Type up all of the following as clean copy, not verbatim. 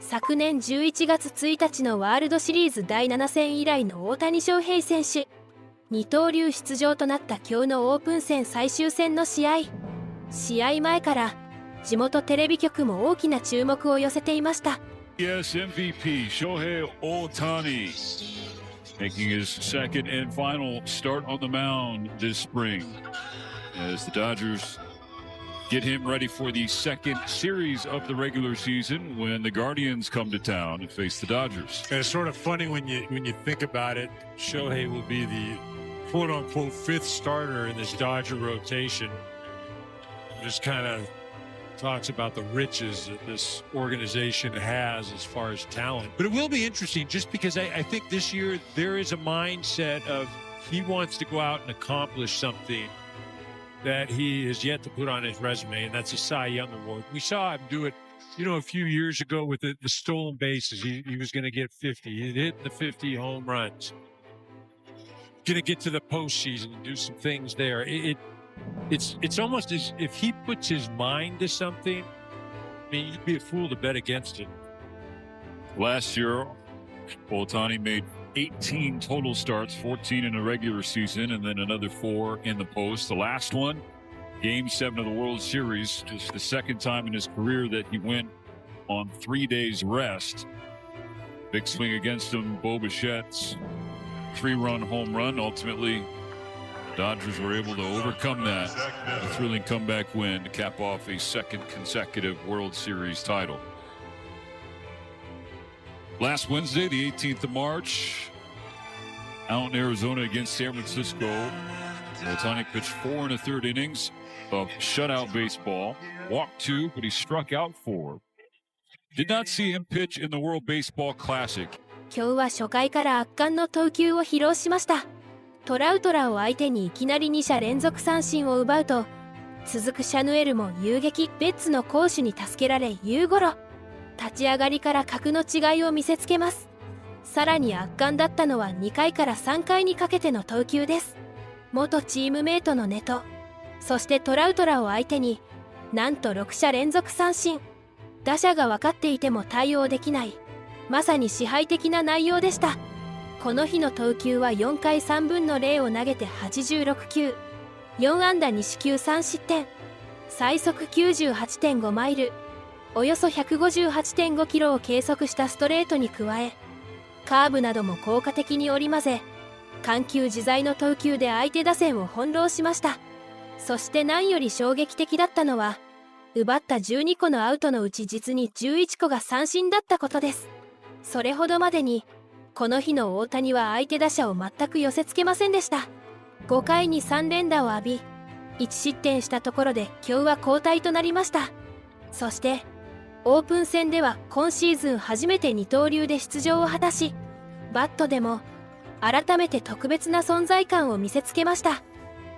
昨年11月1日のワールドシリーズ第7戦以来の大谷翔平選手、二刀流出場となった今日のオープン戦最終戦の試合前から地元テレビ局も大きな注目を寄せていました。 Yes, MVP Shohei Ohtani making his second and final start on the mound this spring as the Dodgers get him ready for the second series of the regular season when the Guardians come to town and face the Dodgers. And it's sort of funny when you think about it. Shohei will be the quote-unquote fifth starter in this Dodger rotation. Just kind of talks about the riches that this organization has as far as talent. But it will be interesting just because I think this year there is a mindset of he wants to go out and accomplish something that he has yet to put on his resume, and that's a Cy Young Award. We saw him do it, a few years ago with the stolen bases. He was going to get 50. He hit the 50 home runs. Going to get to the postseason and do some things there. It's almost as if he puts his mind to something. I mean, you'd be a fool to bet against it. Last year, Ohtani made 18 total starts, 14 in the regular season, and then another 4 in the post. The last one, Game 7 of the World Series, just the second time in his career that he went on 3 days rest. Big swing against him, Bo Bichette's 3-run home run. Ultimately, Dodgers were able to overcome that. A thrilling comeback win to cap off a second consecutive World Series title. Last Wednesday, the 18th of March, out in Arizona against San Francisco, Ohtani pitched 4 1/3 innings of shutout baseball, walked 2, but he struck out 4. Did not see him pitch in the World Baseball Classic. 今日は初回から圧巻の投球を披露しました。トラウトらを相手にいきなり2者連続三振を奪うと、続くシャヌエルも遊撃ベッツの攻守に助けられ夕ごろ、立ち上がりから格の違いを見せつけます。さらに圧巻だったのは2回から3回にかけての投球です。元チームメイトのネト、そしてトラウトらを相手になんと6者連続三振。打者が分かっていても対応できない、まさに支配的な内容でした。この日の投球は4回3分の0を投げて86球、4安打2四球3失点、最速 98.5 マイル、およそ 158.5 キロを計測したストレートに加え、カーブなども効果的に織り交ぜ、緩急自在の投球で相手打線を翻弄しました。そして何より衝撃的だったのは、奪った12個のアウトのうち実に11個が三振だったことです。それほどまでに、この日の大谷は相手打者を全く寄せつけませんでした。5回に3連打を浴び、1失点したところで今日は交代となりました。そして、オープン戦では今シーズン初めて二刀流で出場を果たし、バットでも改めて特別な存在感を見せつけました。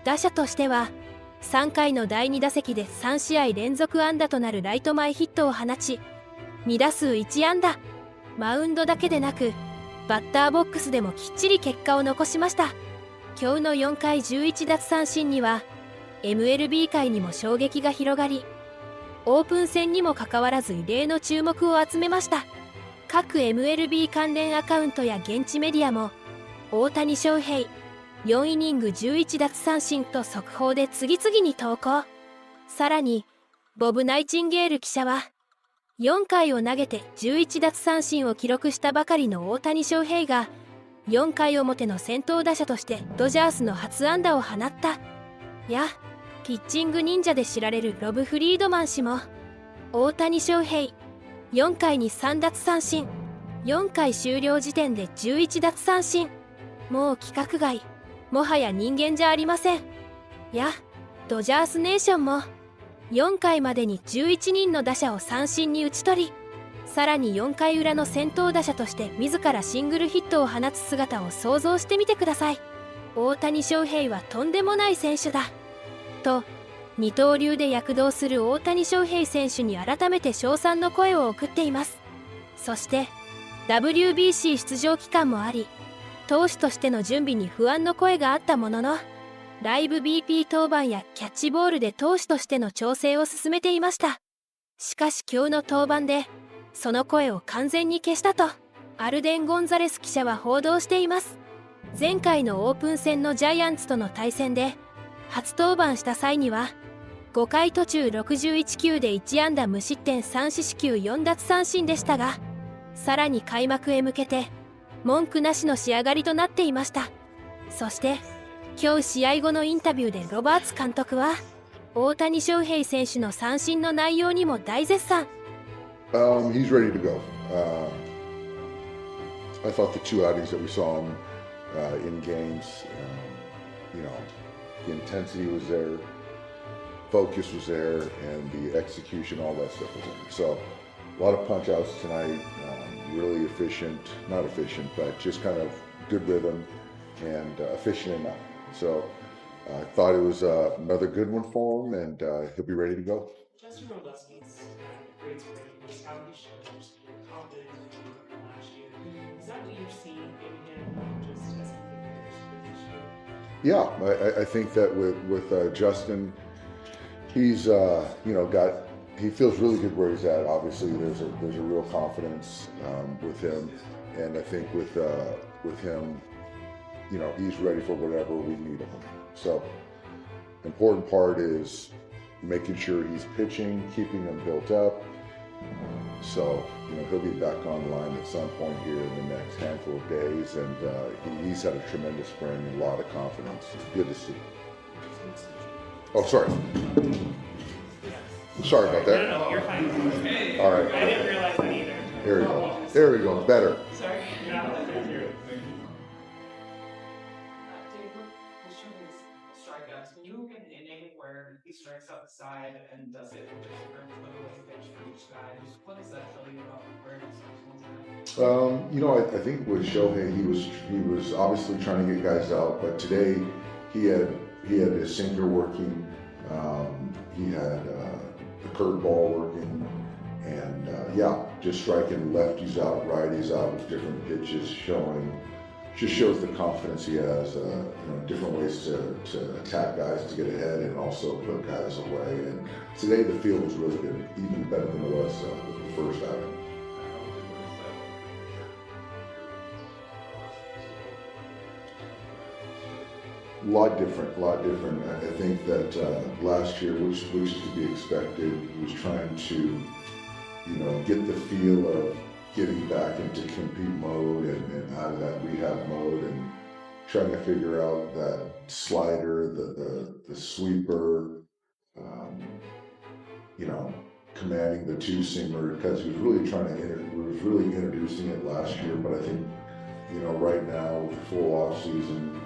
打者としては3回の第2打席で3試合連続安打となるライト前ヒットを放ち、2打数1安打、マウンドだけでなくバッターボックスでもきっちり結果を残しました。今日の4回11奪三振には MLB 界にも衝撃が広がり、オープン戦にもかかわらず異例の注目を集めました。各 MLB 関連アカウントや現地メディアも大谷翔平4イニング11奪三振と速報で次々に投稿。さらにボブ・ナイチンゲール記者は4回を投げて11奪三振を記録したばかりの大谷翔平が4回表の先頭打者としてドジャースの初安打を放った。やピッチング忍者で知られるロブ・フリードマン氏も大谷翔平4回に3奪三振、4回終了時点で11奪三振、もう規格外、もはや人間じゃありません。やドジャースネーションも4回までに11人の打者を三振に打ち取り、さらに4回裏の先頭打者として自らシングルヒットを放つ姿を想像してみてください。大谷翔平はとんでもない選手だと、二刀流で躍動する大谷翔平選手に改めて称賛の声を送っています。そして WBC 出場期間もあり、投手としての準備に不安の声があったものの、ライブ BP 登板やキャッチボールで投手としての調整を進めていました。しかし今日の登板でその声を完全に消したとアルデン・ゴンザレス記者は報道しています。前回のオープン戦のジャイアンツとの対戦で初登板した際には5回途中61球で1安打無失点3四死球4奪三振でしたが、さらに開幕へ向けて文句なしの仕上がりとなっていました。そして今日試合後のインタビューでロバーツ監督は大谷翔平選手の三振の内容にも大絶賛。He's ready to go. I thought the two outings that we saw him in games, the intensity was there, focus was there, and the execution, all that stuff was there. So a lot of punch outs tonight, really efficient, not efficient, but just kind of good rhythm and efficient enough. So I thought it was another good one for him, and he'll be ready to go. Justin Rodleski's great spring was how he showed just how good he was from last year. Is that what you're seeing in him just as he prepares for this year? Yeah, I think that with Justin, he's he feels really good where he's at. Obviously, there's a real confidence with him, and I think with him, he's ready for whatever we need of him. So, important part is making sure he's pitching, keeping him built up. So, he'll be back online at some point here in the next handful of days, and he's had a tremendous spring and a lot of confidence. It's good to see. Oh, sorry. Sorry about that. No, you're fine. All right. I didn't realize that either. There we go. There we go. Better. Sorry. David, with Shohei's strikeouts, when you look at an inning where he strikes out the side and does it with different way pitch for each guy, what does that tell you about where he's I think with Shohei, he was obviously trying to get guys out, but today he had his sinker working. He had the curveball working, and just striking lefties out, righties out with different pitches, just shows the confidence he has. Different ways to attack guys to get ahead and also put guys away. And today the field was really good, even better than it was with the first outing. A lot different. I think that last year, which is to be expected, he was trying to, get the feel of getting back into compete mode and out of that rehab mode and trying to figure out that slider, the sweeper, commanding the two-seamer, because he was really introducing it last year. But I think, right now with the full off season,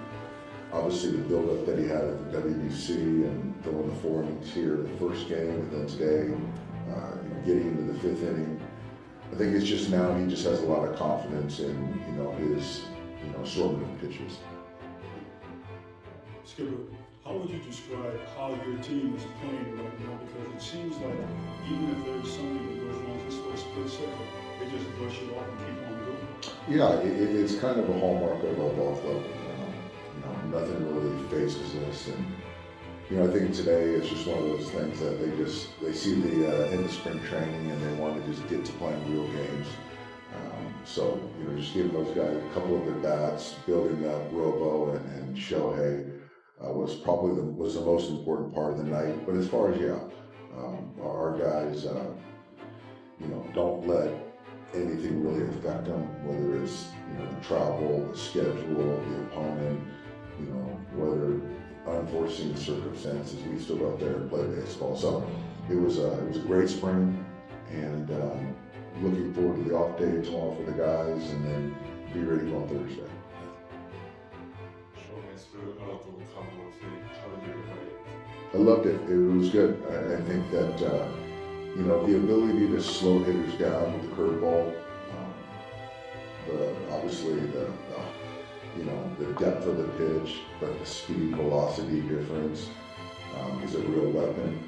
obviously the build-up that he had at the WBC and throwing the 4 innings here, the first game, and then today, getting into the 5th inning. I think it's just now he just has a lot of confidence in, his, assortment of pitches. Skipper, how would you describe how your team is playing right now? Because it seems like even if there's something that goes wrong just for a split second, they just brush it off and keep on going. Yeah, it's kind of a hallmark of our ball club. Nothing really phases us, and I think today it's just one of those things that they see the end of spring training and they want to just get to playing real games. So just giving those guys a couple of at bats, building up Robo and Shohei was probably the most important part of the night. But as far as our guys, don't let anything really affect them, whether it's the travel, the schedule, the opponent. Whether unforeseen circumstances, we still go out there and play baseball. So it was a great spring, and looking forward to the off day tomorrow for the guys, and then be ready on Thursday. I loved it. It was good. I think that the ability to slow hitters down with the curveball, obviously the depth of the pitch, but the speed velocity difference is a real weapon,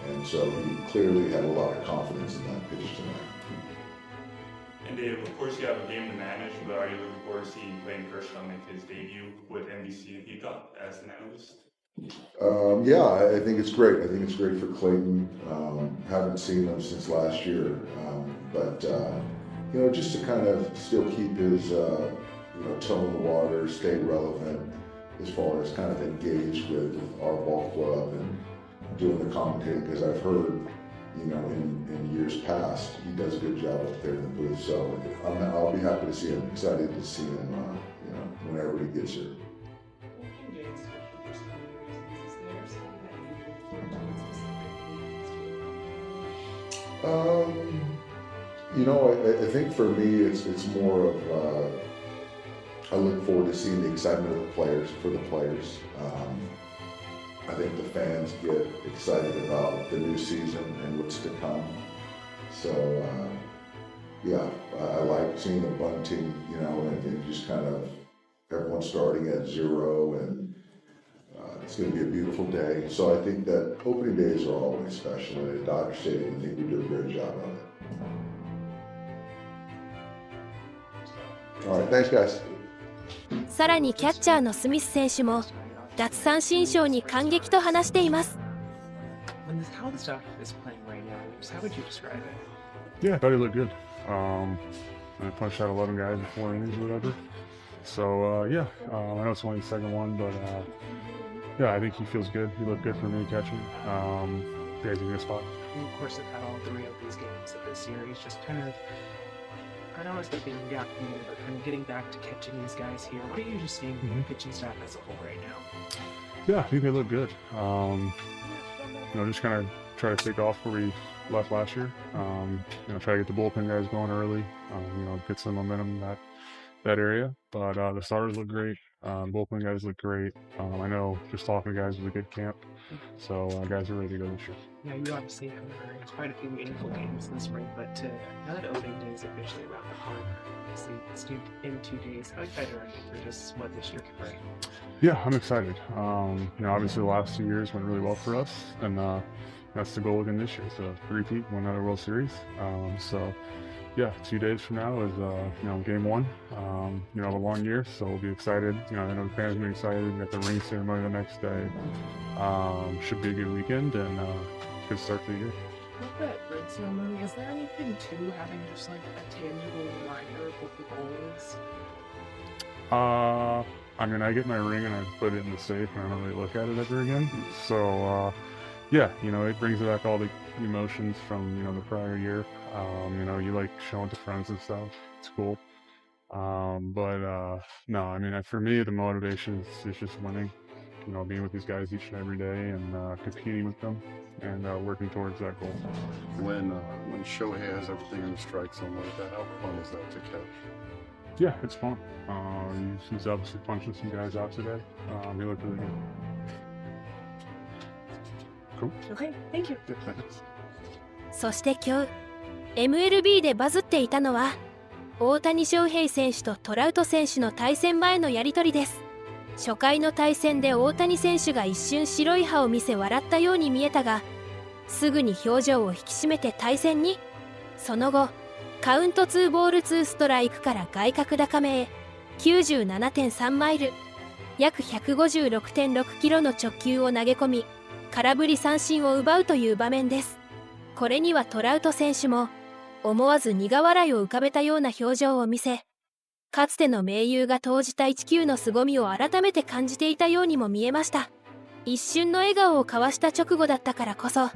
and so he clearly had a lot of confidence in that pitch tonight. And Dave, of course you have a game to manage, but are you looking forward to seeing Clayton Kershaw make his debut with NBC Peacock as an analyst? Yeah, I think it's great. I think it's great for Clayton. Haven't seen him since last year, but just to kind of still keep his toe in the water, stay relevant as far as kind of engaged with our ball club and doing the commentating. Because I've heard, in years past, he does a good job up there in the booth. So I'll be happy to see him. Excited to see him, whenever he gets here. I think for me, it's more of I look forward to seeing the excitement of the players for the players. I think the fans get excited about the new season and what's to come. So I like seeing the bunting, and just kind of everyone starting at zero, and it's going to be a beautiful day. So I think that opening days are always special. And at Dodger Stadium, I think we do a great job of it. All right, thanks, guys. さらにキャッチャーのスミス選手も奪三振ショーに感激と話しています。How the stuff is playing right now, how would you describe it? Yeah, I thought he looked good. I punched out 11 guys in 4 innings or whatever. So, I know it's only the second one, but I think he feels good. He looked good for me catching. He's in a good spot. And of course, they've had all 3 of these games of this series, just kind of, I don't know if they're being reacting, but kind of getting back to catching these guys here. What are you just seeing from the pitching staff as a whole right now? Yeah, I think they look good. Just kind of try to take off where we left last year. Try to get the bullpen guys going early. Get some momentum in that area. But the starters look great. Bullpen guys look great. I know just talking to guys was a good camp. So guys are ready to go this year. Yeah, you obviously have quite a few meaningful games in the spring, but now that opening day is officially around the corner, it's due in 2 days. How excited are you for just what this year can bring? Yeah, I'm excited. Obviously the last 2 years went really well for us, and that's the goal again this year. So repeat, win another World Series. 2 days from now is game 1. A long year, so we'll be excited. I know the fans will be excited. We got the ring ceremony the next day. Should be a good weekend and good start to the year. With that ring ceremony, is there anything to having just like a tangible reminder of what the goal is? I get my ring and I put it in the safe and I don't really look at it ever again. So it brings back all the emotions from the prior year. You like showing to friends and stuff. It's cool. For me the motivation is just winning. Being with these guys each and every day and competing with them and working towards that goal. When Shohei has everything in the strike zone like that, how fun is that to catch? Yeah, it's fun. He's obviously punching some guys out today. He looked really good. Cool. Okay, thank you. そして今日 MLB でバズっていたのは大谷翔平選手とトラウト選手の対戦前のやり取りです。初回の対戦で大谷選手が一瞬白い歯を見せ笑ったように見えたが、すぐに表情を引き締めて対戦に。その後カウント2ボール2ストライクから外角高めへ 97.3 マイル約 156.6 キロの直球を投げ込み空振り三振を奪うという場面です。これにはトラウト選手も思わず苦笑いを浮かべたような表情を見せ、かつての盟友が投じた1球の凄みを改めて感じていたようにも見えました。一瞬の笑顔を交わした直後だったからこそ、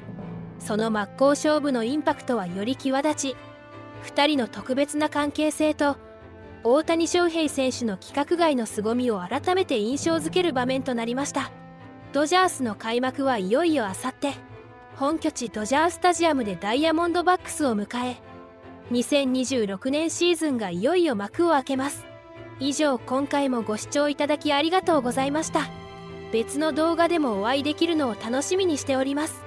その真っ向勝負のインパクトはより際立ち、2人の特別な関係性と大谷翔平選手の規格外の凄みを改めて印象づける場面となりました。ドジャースの開幕はいよいよあさって、本拠地ドジャースタジアムでダイヤモンドバックスを迎え、2026年シーズンがいよいよ幕を開けます。以上、今回もご視聴いただきありがとうございました。別の動画でもお会いできるのを楽しみにしております。